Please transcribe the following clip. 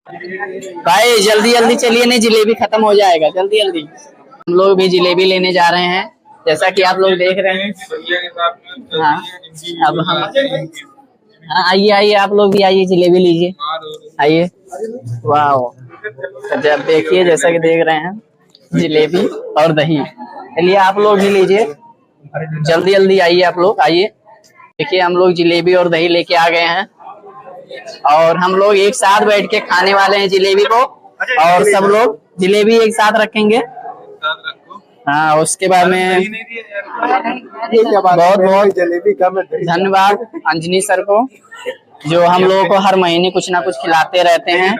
भाई जल्दी जल्दी चलिए, नहीं जिलेबी खत्म हो जाएगा, जल्दी जल्दी। हम लोग भी जिलेबी लेने जा रहे हैं, जैसा कि आप लोग देख रहे हैं। हाँ, अब हम, हाँ आइए आइए, आप लोग भी आइए, जिलेबी लीजिए, आइए। वाह, जब देखिए जैसा कि देख रहे हैं, जिलेबी और दही। चलिए आप लोग भी लीजिए, जल्दी जल्दी आइए, आप लोग आइए। देखिए हम लोग जिलेबी और दही लेके आ गए हैं, और हम लोग एक साथ बैठ के खाने वाले हैं जिलेबी को, और सब लोग जिलेबी एक साथ रखेंगे। हाँ, उसके बाद में बहुत बहुत धन्यवाद अंजनी सर को, जो हम लोगों को हर महीने कुछ ना कुछ खिलाते रहते हैं।